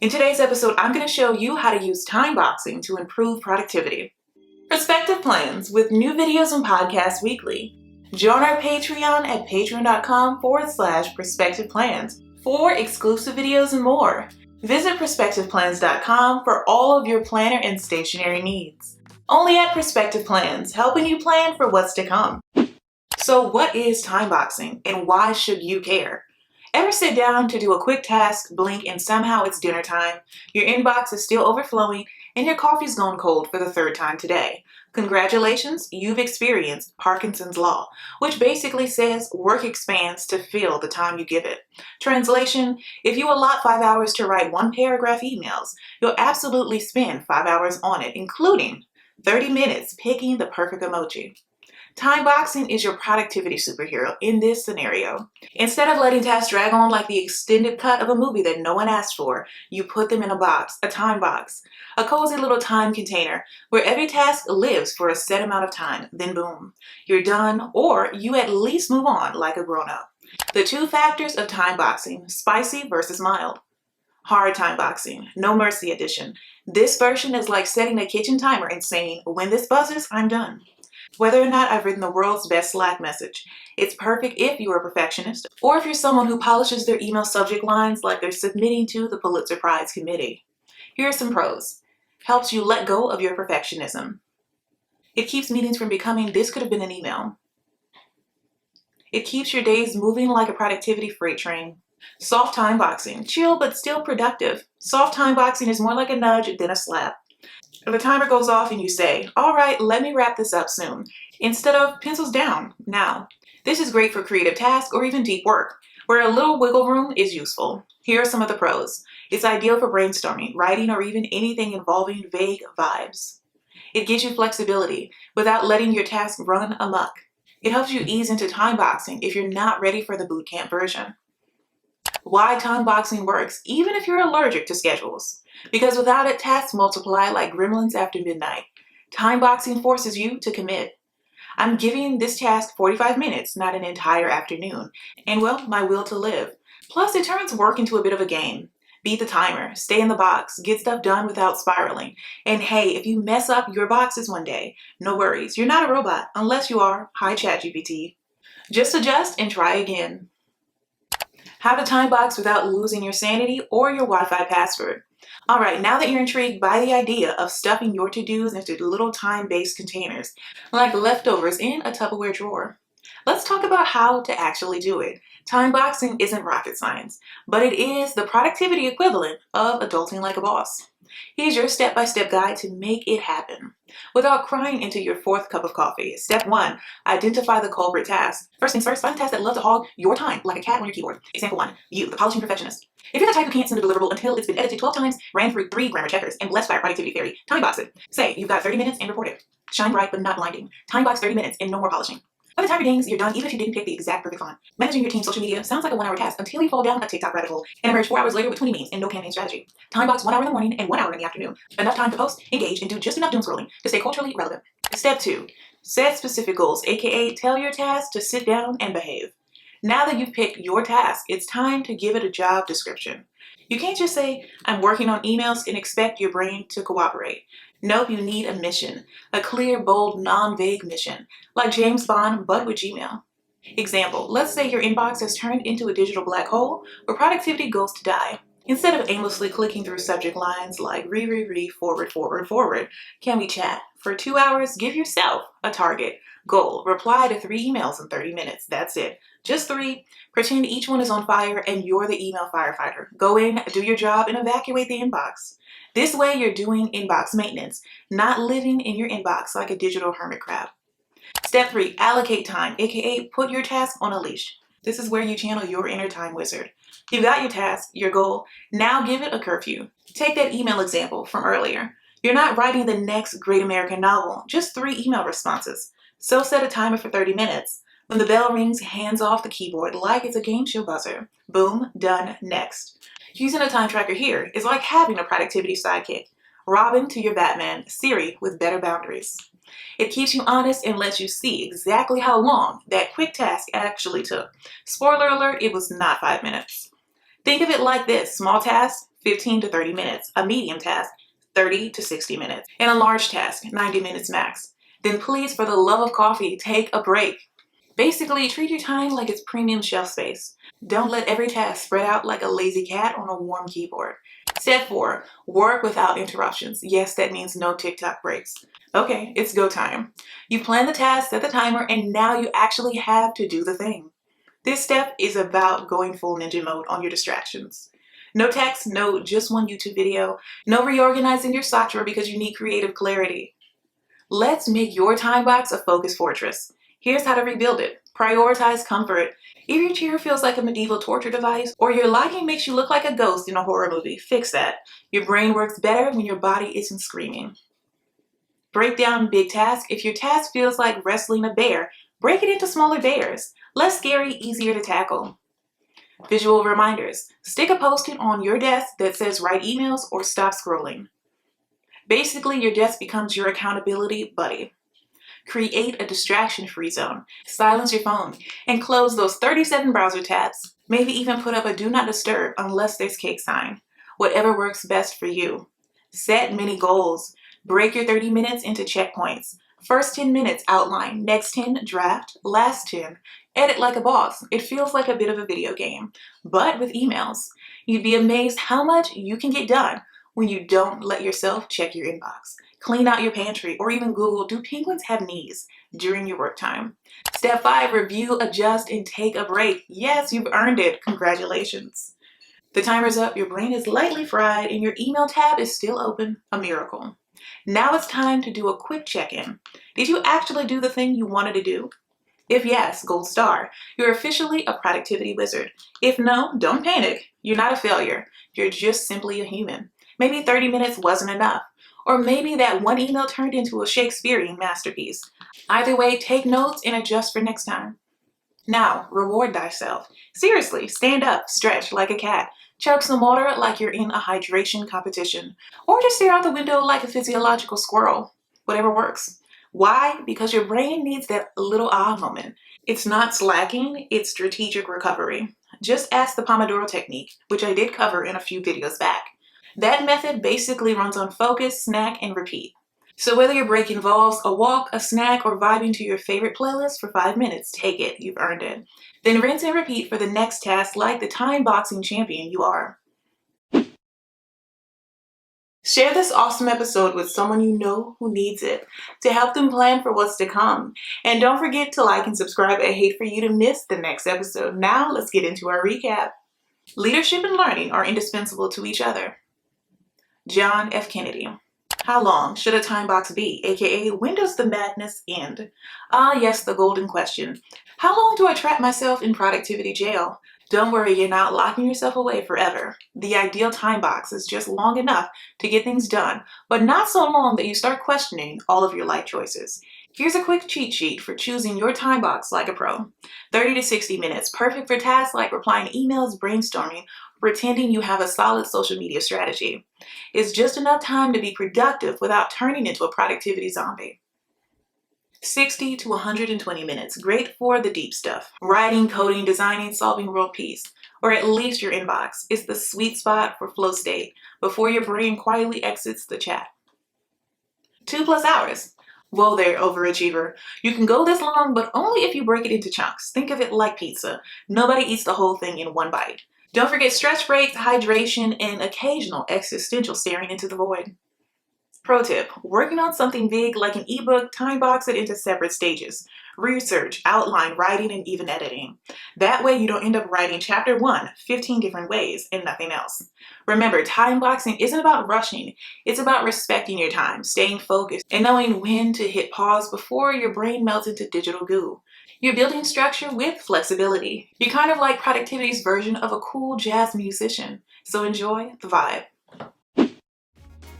In today's episode, I'm going to show you how to use Timeboxing to improve productivity. Perspective plans with new videos and podcasts weekly. Join our Patreon at patreon.com/perspective plans for exclusive videos and more. Visit perspectiveplans.com for all of your planner and stationery needs. Only at Perspective Plans, helping you plan for what's to come. So what is Timeboxing and why should you care? Ever sit down to do a quick task, blink, and somehow it's dinner time, your inbox is still overflowing, and your coffee's gone cold for the third time today? Congratulations, you've experienced Parkinson's Law, which basically says work expands to fill the time you give it. Translation, if you allot 5 hours to write one paragraph emails, you'll absolutely spend 5 hours on it, including 30 minutes picking the perfect emoji. Timeboxing is your productivity superhero in this scenario. Instead of letting tasks drag on like the extended cut of a movie that no one asked for, you put them in a box, a time box, a cozy little time container where every task lives for a set amount of time, then boom, you're done, or you at least move on like a grown-up. The two factors of timeboxing, spicy versus mild. Hard timeboxing, no mercy edition. This version is like setting a kitchen timer and saying, when this buzzes, I'm done. Whether or not I've written the world's best Slack message, it's perfect if you're a perfectionist or if you're someone who polishes their email subject lines like they're submitting to the Pulitzer Prize committee. Here are some pros. Helps you let go of your perfectionism. It keeps meetings from becoming this could have been an email. It keeps your days moving like a productivity freight train. Soft timeboxing, chill but still productive. Soft timeboxing is more like a nudge than a slap. If the timer goes off and you say, all right, let me wrap this up soon, instead of pencils down, now. This is great for creative tasks or even deep work, where a little wiggle room is useful. Here are some of the pros. It's ideal for brainstorming, writing, or even anything involving vague vibes. It gives you flexibility without letting your task run amok. It helps you ease into timeboxing if you're not ready for the bootcamp version. Why timeboxing works, even if you're allergic to schedules. Because without it, tasks multiply like gremlins after midnight. Timeboxing forces you to commit. I'm giving this task 45 minutes, not an entire afternoon, and well, my will to live. Plus, it turns work into a bit of a game. Beat the timer, stay in the box, get stuff done without spiraling. And hey, if you mess up your boxes one day, no worries, you're not a robot, unless you are. Hi, ChatGPT. Just adjust and try again. How to timebox without losing your sanity or your Wi-Fi password. All right, now that you're intrigued by the idea of stuffing your to-dos into little time-based containers, like leftovers in a Tupperware drawer, let's talk about how to actually do it. Timeboxing isn't rocket science, but it is the productivity equivalent of adulting like a boss. Here's your step-by-step guide to make it happen without crying into your fourth cup of coffee. Step 1, identify the culprit task. First things first, find tasks that love to hog your time like a cat on your keyboard. Example 1, you, the polishing perfectionist. If you're the type who can't send a deliverable until it's been edited 12 times, ran through 3 grammar checkers, and blessed by a productivity theory, timebox it. Say you've got 30 minutes and report it. Shine bright but not blinding. Timebox 30 minutes and no more polishing. By the time your dings, you're done even if you didn't pick the exact perfect font. Managing your team's social media sounds like a 1-hour task until you fall down a TikTok rabbit hole and emerge 4 hours later with 20 memes and no campaign strategy. Timebox 1 hour in the morning and 1 hour in the afternoon. Enough time to post, engage, and do just enough doom scrolling to stay culturally relevant. Step 2, set specific goals, aka tell your task to sit down and behave. Now that you've picked your task, it's time to give it a job description. You can't just say, I'm working on emails and expect your brain to cooperate. Nope, you need a mission, a clear, bold, non-vague mission, like James Bond, but with Gmail. Example, let's say your inbox has turned into a digital black hole where productivity goes to die. Instead of aimlessly clicking through subject lines like forward, can we chat? For 2 hours, give yourself a target. Goal, reply to 3 emails in 30 minutes. That's it. Just 3. Pretend each one is on fire and you're the email firefighter. Go in, do your job, and evacuate the inbox. This way you're doing inbox maintenance, not living in your inbox like a digital hermit crab. Step 3, allocate time, aka put your task on a leash. This is where you channel your inner time wizard. You've got your task, your goal, now give it a curfew. Take that email example from earlier. You're not writing the next great American novel, just 3 email responses. So set a timer for 30 minutes. When the bell rings, hands off the keyboard like it's a game show buzzer. Boom, done, next. Using a time tracker here is like having a productivity sidekick. Robin to your Batman, Siri with better boundaries. It keeps you honest and lets you see exactly how long that quick task actually took. Spoiler alert, it was not 5 minutes. Think of it like this, small tasks, 15 to 30 minutes. A medium task, 30 to 60 minutes. And a large task, 90 minutes max. Then please, for the love of coffee, take a break. Basically, treat your time like it's premium shelf space. Don't let every task spread out like a lazy cat on a warm keyboard. Step 4, work without interruptions. Yes, that means no TikTok breaks. Okay, it's go time. You plan the task, set the timer, and now you actually have to do the thing. This step is about going full ninja mode on your distractions. No text, no just one YouTube video, no reorganizing your sock drawer because you need creative clarity. Let's make your time box a focus fortress. Here's how to rebuild it. Prioritize comfort. If your chair feels like a medieval torture device, or your lighting makes you look like a ghost in a horror movie, fix that. Your brain works better when your body isn't screaming. Break down big tasks. If your task feels like wrestling a bear, break it into smaller bears. Less scary, easier to tackle. Visual reminders. Stick a post-it on your desk that says write emails or stop scrolling. Basically, your desk becomes your accountability buddy. Create a distraction-free zone. Silence your phone and close those 37 browser tabs. Maybe even put up a do not disturb unless there's cake sign. Whatever works best for you. Set mini goals. Break your 30 minutes into checkpoints. First 10 minutes outline, next 10 draft, last 10 edit like a boss. It feels like a bit of a video game, but with emails. You'd be amazed how much you can get done when you don't let yourself check your inbox. Clean out your pantry, or even Google, do penguins have knees, during your work time. Step 5, review, adjust, and take a break. Yes, you've earned it. Congratulations. The timer's up, your brain is lightly fried, and your email tab is still open. A miracle. Now it's time to do a quick check-in. Did you actually do the thing you wanted to do? If yes, gold star. You're officially a productivity wizard. If no, don't panic. You're not a failure. You're just simply a human. Maybe 30 minutes wasn't enough. Or maybe that one email turned into a Shakespearean masterpiece. Either way, take notes and adjust for next time. Now, reward thyself. Seriously, stand up, stretch like a cat, chug some water like you're in a hydration competition, or just stare out the window like a physiological squirrel. Whatever works. Why? Because your brain needs that little aha moment. It's not slacking, it's strategic recovery. Just ask the Pomodoro technique, which I did cover in a few videos back. That method basically runs on focus, snack, and repeat. So whether your break involves a walk, a snack, or vibing to your favorite playlist for 5 minutes, take it, you've earned it. Then rinse and repeat for the next task like the timeboxing champion you are. Share this awesome episode with someone you know who needs it to help them plan for what's to come. And don't forget to like and subscribe. I hate for you to miss the next episode. Now let's get into our recap. Leadership and learning are indispensable to each other. John F. Kennedy. How long should a time box be? AKA, when does the madness end? Ah, yes, the golden question. How long do I trap myself in productivity jail? Don't worry, you're not locking yourself away forever. The ideal time box is just long enough to get things done, but not so long that you start questioning all of your life choices. Here's a quick cheat sheet for choosing your time box like a pro. 30 to 60 minutes, perfect for tasks like replying to emails, brainstorming, pretending you have a solid social media strategy. It's just enough time to be productive without turning into a productivity zombie. 60 to 120 minutes, great for the deep stuff. Writing, coding, designing, solving world peace, or at least your inbox is the sweet spot for flow state before your brain quietly exits the chat. 2+ hours. Whoa there, overachiever. You can go this long, but only if you break it into chunks. Think of it like pizza. Nobody eats the whole thing in one bite. Don't forget stretch breaks, hydration, and occasional existential staring into the void. Pro tip, working on something big like an ebook, time box it into separate stages. Research, outline, writing, and even editing. That way you don't end up writing chapter 1 15 different ways and nothing else. Remember, time boxing isn't about rushing. It's about respecting your time, staying focused, and knowing when to hit pause before your brain melts into digital goo. You're building structure with flexibility. You're kind of like productivity's version of a cool jazz musician. So enjoy the vibe.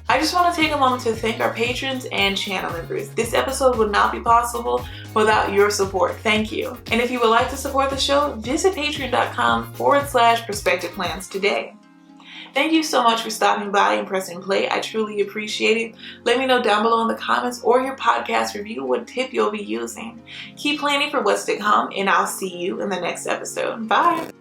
I just want to take a moment to thank our patrons and channel members. This episode would not be possible without your support. Thank you. And if you would like to support the show, visit patreon.com/perspectiveplans today. Thank you so much for stopping by and pressing play. I truly appreciate it. Let me know down below in the comments or your podcast review what tip you'll be using. Keep planning for what's to come, and I'll see you in the next episode. Bye.